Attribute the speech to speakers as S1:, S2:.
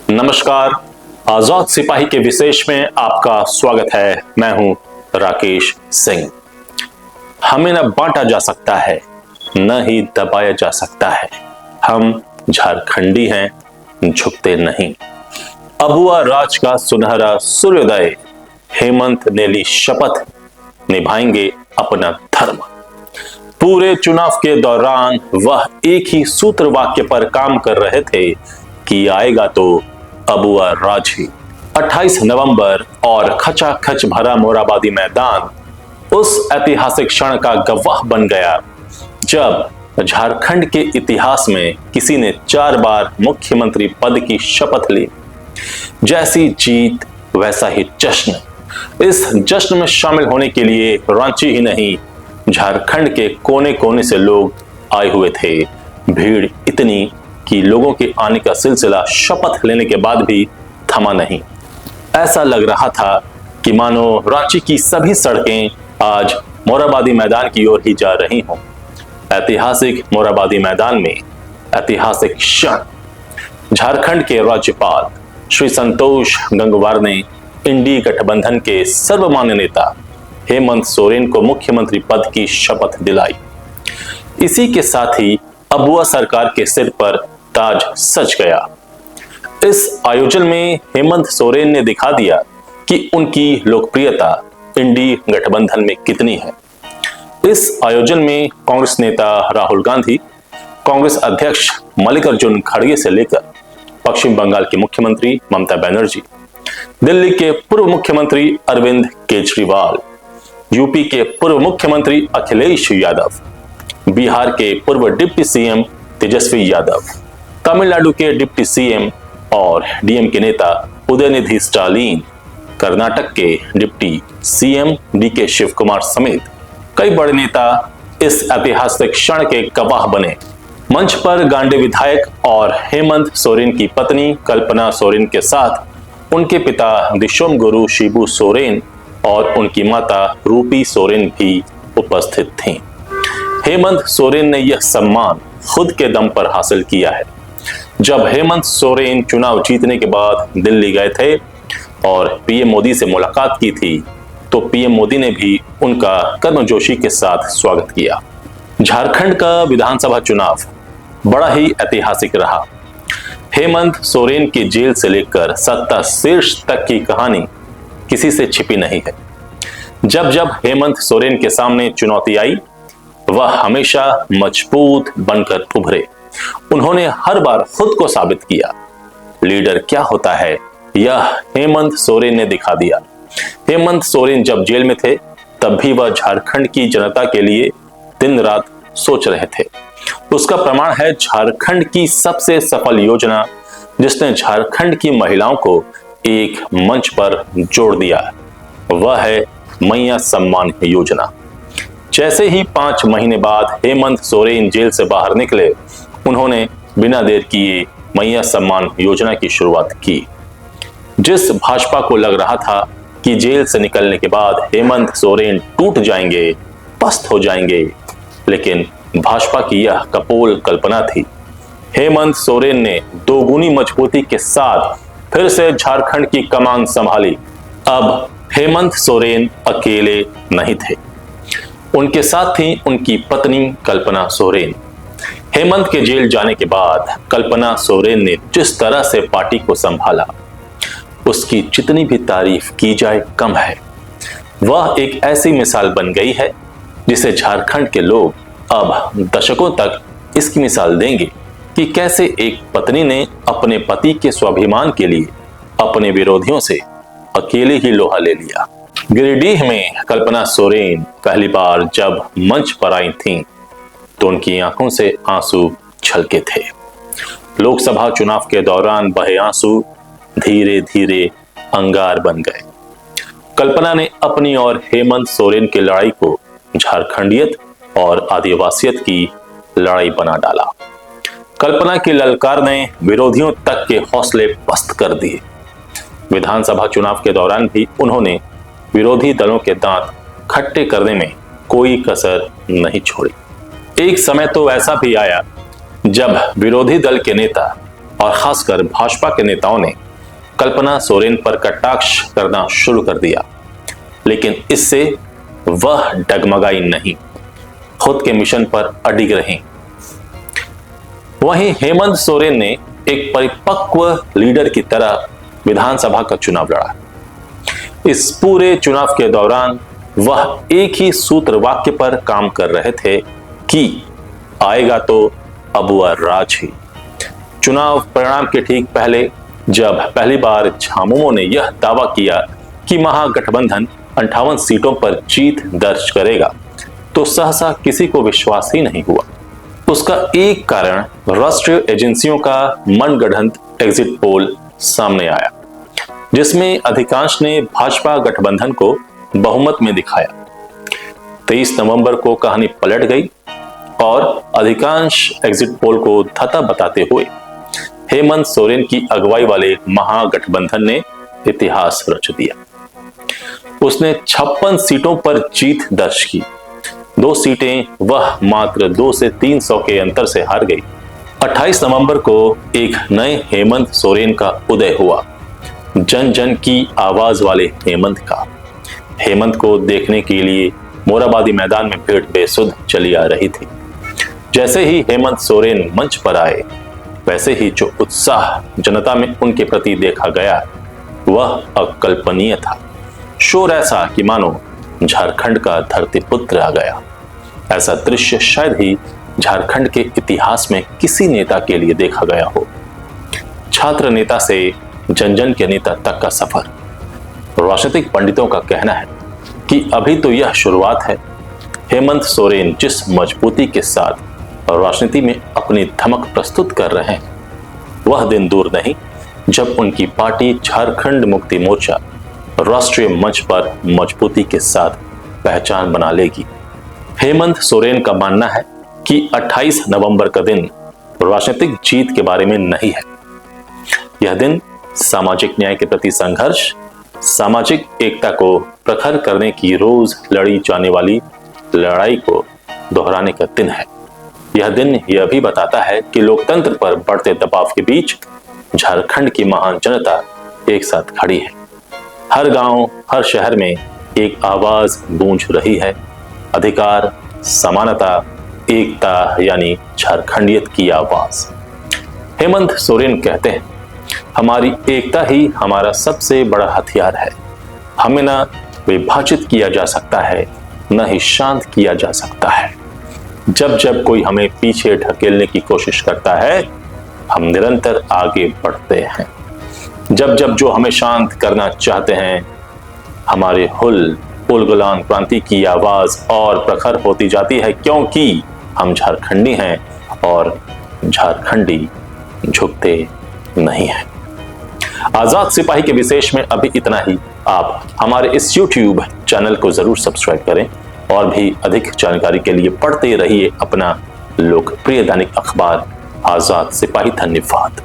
S1: नमस्कार। आजाद सिपाही के विशेष में आपका स्वागत है। मैं हूं राकेश सिंह। हमें न बांटा जा सकता है, न ही दबाया जा सकता है। हम झारखंडी हैं, झुकते नहीं। अबुआ राज का सुनहरा सूर्योदय, हेमंत ने ली शपथ, निभाएंगे अपना धर्म। पूरे चुनाव के दौरान वह एक ही सूत्र वाक्य पर काम कर रहे थे कि आएगा तो अबुआ राज ही। 28 नवंबर और खचाखच भरा मोरहाबादी मैदान उस ऐतिहासिक क्षण का गवाह बन गया जब झारखंड के इतिहास में किसी ने 4 बार मुख्यमंत्री पद की शपथ ली। जैसी जीत वैसा ही जश्न। इस जश्न में शामिल होने के लिए रांची ही नहीं, झारखंड के कोने कोने से लोग आए हुए थे। भीड़ इतनी कि लोगों के आने का सिलसिला शपथ लेने के बाद भी थमा नहीं। ऐसा लग रहा था कि मानो रांची की सभी सड़कें आज मोरहाबादी मैदान की ओर ही जा रही हों। ऐतिहासिक मोरहाबादी मैदान में ऐतिहासिक क्षण। झारखंड के राज्यपाल श्री संतोष गंगवार ने इंडी गठबंधन के सर्वमान्य नेता हेमंत सोरेन को मुख्यमंत्री पद की शपथ दिलाई। इसी के साथ ही अबुआ सरकार के सिर पर ताज सज गया। इस आयोजन में हेमंत सोरेन ने दिखा दिया कि उनकी लोकप्रियता इंडी गठबंधन में कितनी है। इस आयोजन में कांग्रेस नेता राहुल गांधी, कांग्रेस अध्यक्ष मल्लिकार्जुन खड़गे से लेकर पश्चिम बंगाल के मुख्यमंत्री ममता बनर्जी, दिल्ली के पूर्व मुख्यमंत्री अरविंद केजरीवाल, यूपी के पूर्व मुख्यमंत्री अखिलेश यादव, बिहार के पूर्व डिप्टी सीएम तेजस्वी यादव, तमिलनाडु के डिप्टी सीएम और डीएम के नेता उदयनिधि स्टालिन, कर्नाटक के डिप्टी सीएम डीके शिव कुमार समेत कई बड़े नेता इस ऐतिहासिक क्षण के गवाह बने। मंच पर गांडे विधायक और हेमंत सोरेन की पत्नी कल्पना सोरेन के साथ उनके पिता दिशोम गुरु शिबू सोरेन और उनकी माता रूपी सोरेन भी उपस्थित थीं। हेमंत सोरेन ने यह सम्मान खुद के दम पर हासिल किया है। जब हेमंत सोरेन चुनाव जीतने के बाद दिल्ली गए थे और पीएम मोदी से मुलाकात की थी, तो पीएम मोदी ने भी उनका गर्मजोशी के साथ स्वागत किया। झारखंड का विधानसभा चुनाव बड़ा ही ऐतिहासिक रहा। हेमंत सोरेन की जेल से लेकर सत्ता शीर्ष तक की कहानी किसी से छिपी नहीं है। जब जब हेमंत सोरेन के सामने चुनौती आई, वह हमेशा मजबूत बनकर उभरे। उन्होंने हर बार खुद को साबित किया। लीडर क्या होता है, यह हेमंत सोरेन ने दिखा दिया। हेमंत सोरेन जब जेल में थे, तब भी वह झारखंड की जनता के लिए दिन रात सोच रहे थे। उसका प्रमाण है झारखंड की सबसे सफल योजना, जिसने झारखंड की महिलाओं को एक मंच पर जोड़ दिया। वह है मैया सम्मान योजना। जैसे ही 5 महीने बाद हेमंत सोरेन जेल से बाहर निकले, उन्होंने बिना देर किए मैया सम्मान योजना की शुरुआत की। जिस भाजपा को लग रहा था कि जेल से निकलने के बाद हेमंत सोरेन टूट जाएंगे, पस्त हो जाएंगे, लेकिन भाजपा की यह कपोल कल्पना थी। हेमंत सोरेन ने दोगुनी मजबूती के साथ फिर से झारखंड की कमान संभाली। अब हेमंत सोरेन अकेले नहीं थे, उनके साथ थी उनकी पत्नी कल्पना सोरेन। हेमंत के जेल जाने के बाद कल्पना सोरेन ने जिस तरह से पार्टी को संभाला, उसकी जितनी भी तारीफ की जाए कम है। वह एक ऐसी मिसाल बन गई है जिसे झारखंड के लोग अब दशकों तक इसकी मिसाल देंगे कि कैसे एक पत्नी ने अपने पति के स्वाभिमान के लिए अपने विरोधियों से अकेले ही लोहा ले लिया। गिरिडीह में कल्पना सोरेन पहली बार जब मंच पर आई थीं, तो उनकी आंखों से आंसू छलके थे। लोकसभा चुनाव के दौरान बहे आंसू धीरे धीरे अंगार बन गए। कल्पना ने अपनी और हेमंत सोरेन की लड़ाई को झारखंडियत और आदिवासियत की लड़ाई बना डाला। कल्पना की ललकार ने विरोधियों तक के हौसले पस्त कर दिए। विधानसभा चुनाव के दौरान भी उन्होंने विरोधी दलों के दांत खट्टे करने में कोई कसर नहीं छोड़ी। एक समय तो ऐसा भी आया जब विरोधी दल के नेता और खासकर भाजपा के नेताओं ने कल्पना सोरेन पर कटाक्ष करना शुरू कर दिया, लेकिन इससे वह डगमगाई नहीं, खुद के मिशन पर अडिग रही। वहीं हेमंत सोरेन ने एक परिपक्व लीडर की तरह विधानसभा का चुनाव लड़ा। इस पूरे चुनाव के दौरान वह एक ही सूत्र वाक्य पर काम कर रहे थे कि आएगा तो अबुआ राज ही। चुनाव परिणाम के ठीक पहले जब पहली बार झामुमो ने यह दावा किया कि महागठबंधन 58 सीटों पर जीत दर्ज करेगा, तो सहसा किसी को विश्वास ही नहीं हुआ। उसका एक कारण राष्ट्रीय एजेंसियों का मनगढ़ंत एग्जिट पोल सामने आया, जिसमें अधिकांश ने भाजपा गठबंधन को बहुमत में दिखाया। 23 नवंबर को कहानी पलट गई और अधिकांश एग्जिट पोल को धता बताते हुए हेमंत सोरेन की अगुवाई वाले महागठबंधन ने इतिहास रच दिया। उसने 56 सीटों पर जीत दर्ज की। 2 सीटें वह मात्र 2 से 300 के अंतर से हार गई। 28 नवंबर को एक नए हेमंत सोरेन का उदय हुआ, जन जन की आवाज वाले हेमंत का। हेमंत को देखने के लिए मोराबादी मैदान में भीड़ बेसुध चली आ रही थी। जैसे ही हेमंत सोरेन मंच पर आए, वैसे ही जो उत्साह जनता में उनके प्रति देखा गया वह अकल्पनीय था। शोर ऐसा कि मानो झारखंड का धरती पुत्र आ गया। ऐसा दृश्य शायद ही झारखंड के इतिहास में किसी नेता के लिए देखा गया हो। छात्र नेता से जन जन के नेता तक का सफर। राजनीतिक पंडितों का कहना है कि अभी तो यह शुरुआत है। हेमंत सोरेन जिस मजबूती के साथ राजनीति में अपनी धमक प्रस्तुत कर रहे हैं, वह दिन दूर नहीं जब उनकी पार्टी झारखंड मुक्ति मोर्चा राष्ट्रीय मंच पर मजबूती के साथ पहचान बना लेगी। हेमंत सोरेन का मानना है कि 28 नवंबर का दिन राजनीतिक जीत के बारे में नहीं है। यह दिन सामाजिक न्याय के प्रति संघर्ष, सामाजिक एकता को प्रखर करने की रोज लड़ी जाने वाली लड़ाई को दोहराने का दिन है। यह दिन यह भी बताता है कि लोकतंत्र पर बढ़ते दबाव के बीच झारखंड की महान जनता एक साथ खड़ी है। हर गांव, हर शहर में एक आवाज गूंज रही है, अधिकार, समानता, एकता, यानी झारखंडियत की आवाज। हेमंत सोरेन कहते हैं, हमारी एकता ही हमारा सबसे बड़ा हथियार है। हमें न विभाजित किया जा सकता है, न ही शांत किया जा सकता है। जब जब कोई हमें पीछे ढकेलने की कोशिश करता है, हम निरंतर आगे बढ़ते हैं। जब जब जो हमें शांत करना चाहते हैं, हमारे हुल उलगुलान क्रांति की आवाज और प्रखर होती जाती है, क्योंकि हम झारखंडी हैं और झारखंडी झुकते नहीं हैं। आजाद सिपाही के विशेष में अभी इतना ही। आप हमारे इस YouTube चैनल को जरूर सब्सक्राइब करें और भी अधिक जानकारी के लिए पढ़ते रहिए अपना लोकप्रिय दैनिक अखबार आजाद सिपाही। धन्यवाद।